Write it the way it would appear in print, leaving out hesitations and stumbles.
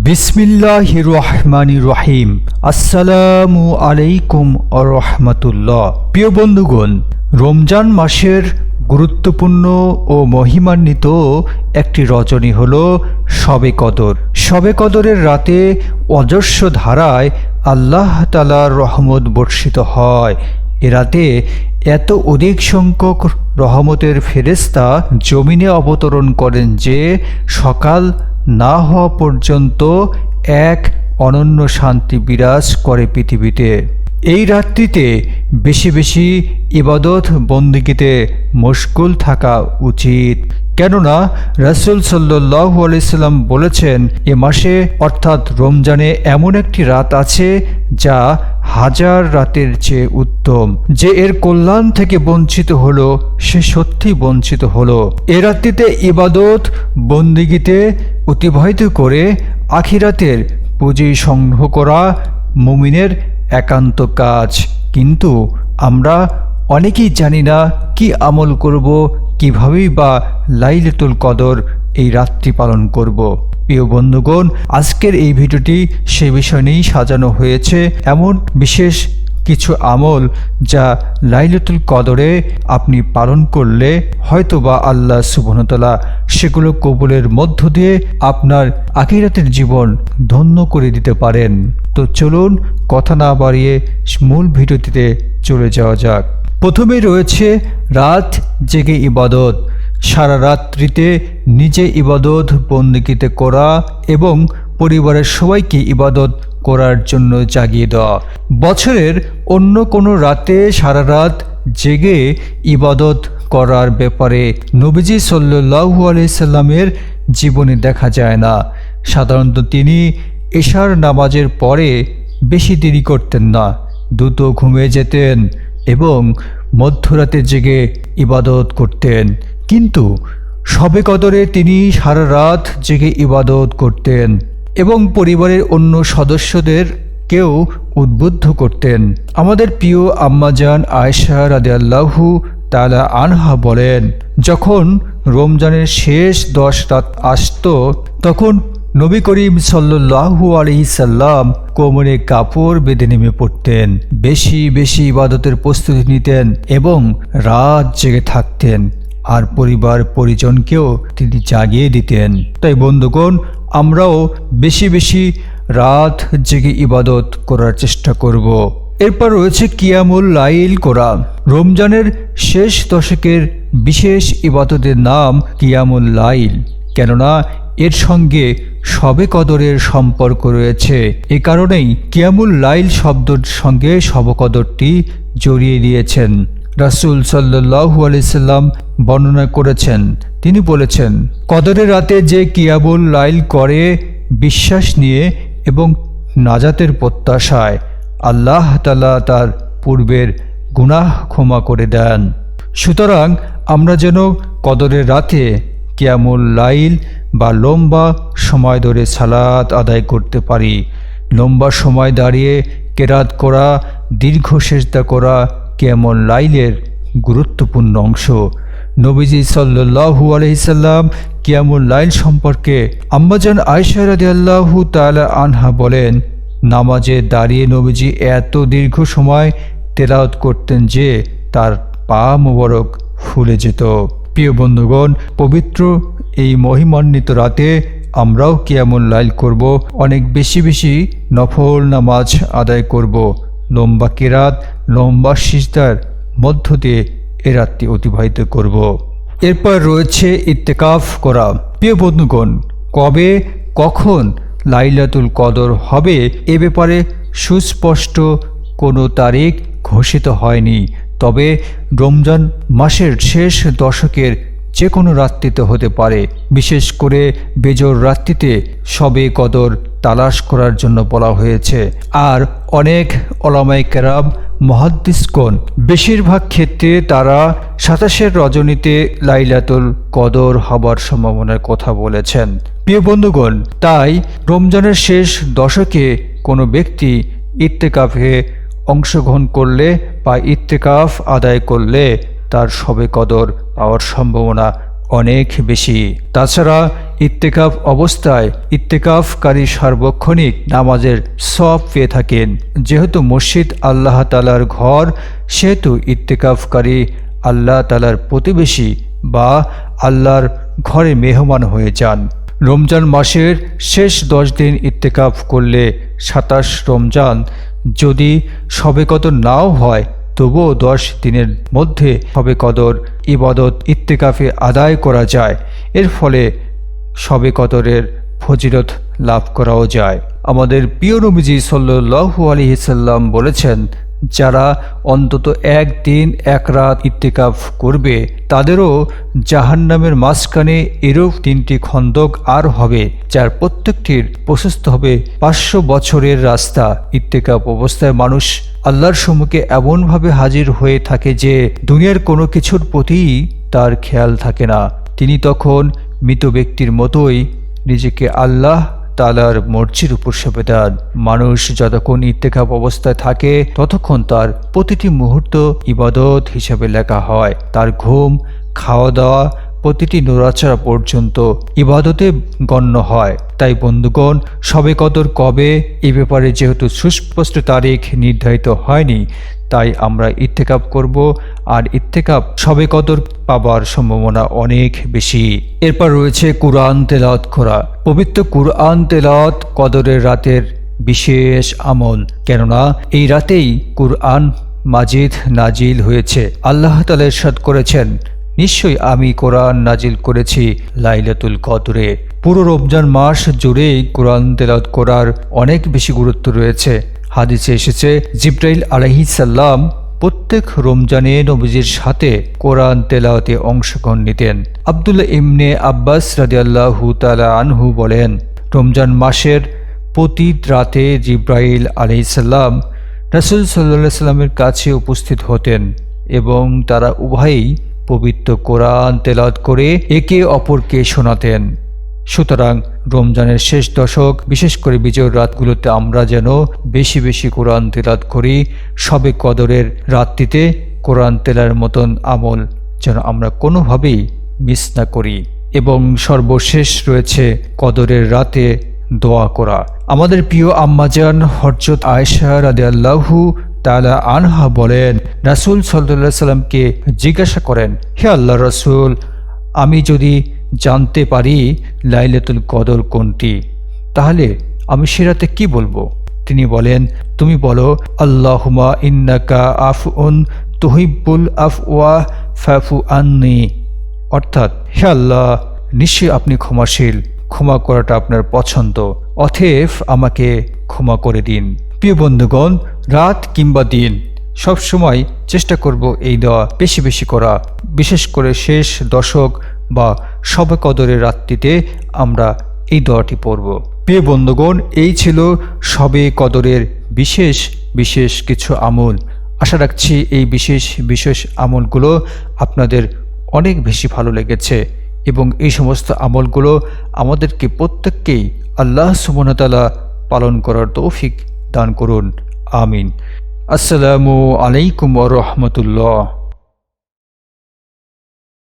বিসমিল্লাহির রহমানির রহিম। আসসালামু আলাইকুম ওয়া রাহমাতুল্লাহ। প্রিয় বন্ধুগণ, রমজান মাসের গুরুত্বপূর্ণ ও মহিমান্বিত একটি রজনী হল শবে কদর। শবে কদরের রাতে অজস্র ধারায় আল্লাহ তাআলার রহমত বর্ষিত হয়। এ রাতে এত অধিক সংখ্যক রহমতের ফেরেশতা জমিনে অবতরণ করেন যে সকাল না হওয়া পর্যন্ত এক অনন্য শান্তি বিরাজ করে পৃথিবীতে। এই রাত্রিতে বেশি বেশি ইবাদত বন্দেগীতে মশগুল থাকা উচিত, কেননা রাসূল সাল্লাল্লাহু আলাইহি সাল্লাম বলেছেন, এ মাসে অর্থাৎ রমজানে এমন একটি রাত আছে যা হাজার রাতের চেয়ে উত্তম। যে এর কল্যাণ থেকে বঞ্চিত হলো সে সত্যি বঞ্চিত হলো। এ রাত্রিতে ইবাদত বন্দেগীতে অতিবাহিত করে আখিরাতের পুঁজি সংগ্রহ করা মুমিনের একান্ত কাজ। কিন্তু আমরা অনেকেই জানি না কি আমল করব, কিভাবেই বা লাইলাতুল কদর এই রাত্রি পালন করব। প্রিয় বন্ধুগণ, আজকের এই ভিডিওটি সে বিষয় নিয়েই সাজানো হয়েছে। এমন বিশেষ কিছু আমল যা লাইলাতুল কদরে আপনি পালন করলে হয়তোবা আল্লাহ সুবহানাহু ওয়া তাআলা সেগুলো কবুলের মধ্য দিয়ে আপনার আখিরাতের জীবন ধন্য করে দিতে পারেন। তো চলুন কথা না বাড়িয়ে মূল ভিডিওটিতে চলে যাওয়া যাক। প্রথমে রয়েছে রাত জেগে ইবাদত। সারা রাত্রিতে নিজে ইবাদত বন্দেগীতে করা এবং পরিবারের সবাইকে ইবাদত করার জন্য জাগিয়ে দেওয়া। বছরের অন্য কোনো রাতে সারা রাত জেগে ইবাদত করার ব্যাপারে নবীজি সাল্লাল্লাহু আলাইহি সাল্লামের জীবনে দেখা যায় না। সাধারণত তিনি এশার নামাজের পরে বেশি দেরি করতেন না, দ্রুত ঘুমিয়ে যেতেন এবং মধ্যরাতে জেগে ইবাদত করতেন। কিন্তু শবে কদরে তিনি সারা রাত জেগে ইবাদত করতেন এবং পরিবারের অন্য সদস্যদেরকেও উদ্বুদ্ধ করতেন। আমাদের প্রিয় আম্মাজান আয়েশা রাদিয়াল্লাহু তাআলা আনহা বলেন, যখন রমজানের শেষ 10 রাত আসতো তখন নবী করিম সাল্লাল্লাহু আলাইহি সাল্লাম কোমরে কাপড় বেঁধে নেমে পড়তেন, বেশি বেশি ইবাদতের প্রস্তুতি নিতেন এবং রাত জেগে থাকতেন, আর পরিবার পরিজনকেও তিনি জাগিয়ে দিতেন। তাই বন্ধুগণ, আমরাও বেশি বেশি রাত জেগে ইবাদত করার চেষ্টা করব। এরপর রয়েছে কিয়ামুল লাইল করা। রমজানের শেষ দশকের বিশেষ ইবাদতের নাম কিয়ামুল লাইল, কেননা এর সঙ্গে শবে কদরের সম্পর্ক রয়েছে। এ কারণেই কিয়ামুল লাইল শব্দের সঙ্গে শবে কদরটি জড়িয়ে দিয়েছেন। রাসূল সাল্লাল্লাহু আলাইহি সাল্লাম বর্ণনা করেছেন, তিনি বলেছেন, কদরের রাতে যে কিয়ামুল লাইল করে বিশ্বাস নিয়ে এবং নাজাতের প্রত্যাশায়, আল্লাহ তাআলা তার পূর্বের গুনাহ ক্ষমা করে দেন। সুতরাং আমরা যেন কদরের রাতে কিয়ামুল লাইল বা লম্বা সময় ধরে সালাত আদায় করতে পারি। লম্বা সময় দাঁড়িয়ে কেরাত করা, দীর্ঘ সেজদা করা কিয়ামুল লাইলের গুরুত্বপূর্ণ অংশ। নবীজি সাল্লাল্লাহু আলাইহি সাল্লাম কিয়ামুল লাইল সম্পর্কে আম্মাজান আয়েশা রাদিয়াল্লাহু তাআলা আনহা বলেন, নামাজে দাঁড়িয়ে নবীজি এত দীর্ঘ সময় তেলাওয়াত করতেন যে তার পা মোবারক ফুলে যেত। প্রিয় বন্ধুগণ, পবিত্র এই মহিমান্বিত রাতে আমরাও কিয়ামুল লাইল করব, অনেক বেশি বেশি নফল নামাজ আদায় করব, লম্বা কেরাত, লম্বা সিজদার মধ্য দিয়ে এ রাতটি অতিবাহিত করব। এরপর রয়েছে ইত্তেকাফ করা। প্রিয় বন্ধুগণ, কবে কখন লাইলাতুল কদর হবে এ ব্যাপারে সুস্পষ্ট কোনো তারিখ ঘোষিত হয়নি, তবে রমজান মাসের শেষ দশকের যে কোনো রাত্রিতে হতে পারে। বিশেষ করে বেজর রাত্রিতে শবে কদর তালাশ করার জন্য বলা হয়েছে। আর অনেক উলামায়ে কেরাম মুহাদ্দিসগণ বেশিরভাগ ক্ষেত্রে তারা 27 রজনীতে লাইলাতুল কদর হবার সম্ভাবনার কথা বলেছেন। প্রিয় বন্ধুগণ, তাই রমজানের শেষ দশকে কোনো ব্যক্তি ইত্তেকাফে অংশগ্রহণ করলে বা ইত্তেকাফ আদায় করলে তার শবে কদর পাওয়ার সম্ভাবনা অনেক বেশি। তাছাড়া ইত্তেকাফ অবস্থায় ইত্তেকাফকারী সার্বক্ষণিক নামাজের সওয়াব পেয়ে থাকেন। যেহেতু মসজিদ আল্লাহ তাআলার ঘর, সেহেতু ইত্তেকাফকারী আল্লাহ তাআলার প্রতিবেশী বা আল্লাহর ঘরে মেহমান হয়ে যান। রমজান মাসের শেষ 10 দিন ইত্তেকাফ করলে 27 রমজান যদি শবে কদর নাও হয়, তবুও 10 দিনের মধ্যে শবে কদর ইবাদত ইত্তেকাফে আদায় করা যায়। এর ফলে শবে কদরের ফজিলত লাভ করাও যায়। আমাদের প্রিয় নবীজি সাল্লাল্লাহু আলাইহি সাল্লাম বলেছেন, যারা অন্তত 1 দিন 1 রাত ইত্তেকাফ করবে তাদেরও জাহান্নামের মাঝখানে এরূপ 3টি খন্দক আর হবে, যার প্রত্যেকটির প্রশস্ত হবে 500 বছরের রাস্তা। ইত্তেকাফ অবস্থায় মানুষ আল্লাহর সম্মুখে এমনভাবে হাজির হয়ে থাকে যে দুনিয়ার কোনো কিছুর প্রতি তার খেয়াল থাকে না। তিনি তখন মৃত ব্যক্তির মতোই নিজেকে আল্লাহ তাআলার মর্জির উপর সঁপে দেন। মানুষ যতক্ষণ ইত্তেকাফ অবস্থায় থাকে ততক্ষণ তার প্রতিটি মুহূর্ত ইবাদত হিসেবে লেখা হয়। তার ঘুম, খাওয়া দাওয়া, প্রতিটি নড়াচড়া পর্যন্ত ইবাদতে গণ্য হয়। তাই বন্ধুগণ, শবে কদর কবে এ ব্যাপারে যেহেতু সুস্পষ্ট তারিখ নির্ধারিত হয়নি, তাই আমরা ইত্তেকাফ করব, আর ইত্তেকাফ শবে কদর পাবার সম্ভাবনা অনেক বেশি। এরপর রয়েছে কুরআন তেলাওয়াত করা। পবিত্র কুরআন তেলাওয়াত কদরের রাতের বিশেষ আমল, কেননা এই রাতেই কুরআন মাজিদ নাজিল হয়েছে। আল্লাহ তাআলা ইরশাদ করেছেন, নিশ্চয়ই আমি কোরআন নাজিল করেছি লাইলাতুল কদরে। পুরো রমজান মাস জুড়েই কোরআন তেলাওয়াত করার অনেক বেশি গুরুত্ব রয়েছে। হাদিসে এসেছে, জিবরাইল আলাইহিস সালাম প্রত্যেক রমজানে নবীজির সাথে কোরআন তেলাওয়াতে অংশগ্রহণ নিতেন। আব্দুল্লাহ ইবনে আব্বাস রাদিয়াল্লাহু তাআলা আনহু বলেন, রমজান মাসের প্রতি রাতে জিবরাইল আলাইহিস সালাম রাসূল সাল্লাল্লাহু আলাইহি সাল্লামের কাছে উপস্থিত হতেন এবং তারা উভয়েই পবিত্র কোরআন তেলাওয়াত করে একে অপরকে শোনাতেন। সুতরাং রমজানের শেষ দশক, বিশেষ করে বিজয়ের রাতগুলোতে আমরা যেন বেশি বেশি কোরআন তেলাওয়াত করি। শবে কদরের রাতটিতে কোরআন তেলার মতন আমল যেন আমরা কোনোভাবেই মিস না করি। এবং সর্বশেষ রয়েছে কদরের রাতে দোয়া করা। আমাদের প্রিয় আম্মাজান হযরত আয়েশা রাদিয়াল্লাহু তাআলা আনহা বলেন, রাসূল সাল্লাল্লাহু আলাইহি সাল্লামকে জিজ্ঞাসা করেন, হে আল্লাহর রাসূল, আমি যদি জানতে পারি লাইলাতুল কদর কোনটি, তাহলে আমি সে রাতে কি বলবো? তিনি বলেন, তুমি বলো, আল্লাহুম্মা ইন্নাকা আফউন তুহিব্বুল আফওয়া ফাফু আন্নি, অর্থাৎ হে আল্লাহ, নিশ্চয়ই আপনি ক্ষমাশীল, ক্ষমা করাটা আপনার পছন্দ, অতএব আমাকে ক্ষমা করে দিন। প্রিয় বন্ধুগণ, রাত কিংবা দিন সবসময় চেষ্টা করব এই দোয়া বেশি বেশি করা, বিশেষ করে শেষ দশক বা শবে কদরের রাতটিতে আমরা এই দোয়াটি পড়ব। প্রিয় বন্ধুগণ, এই ছিল শবে কদরের বিশেষ বিশেষ কিছু আমল। আশা রাখছি এই বিশেষ বিশেষ আমলগুলো আপনাদের অনেক বেশি ভালো লেগেছে এবং এই সমস্ত আমলগুলো আমাদেরকে প্রত্যেককেই আল্লাহ সুবহানাহু ওয়া তাআলা পালন করার তৌফিক দান করুন। আমিন। আসসালামু আলাইকুম ওয়া রাহমাতুল্লাহ।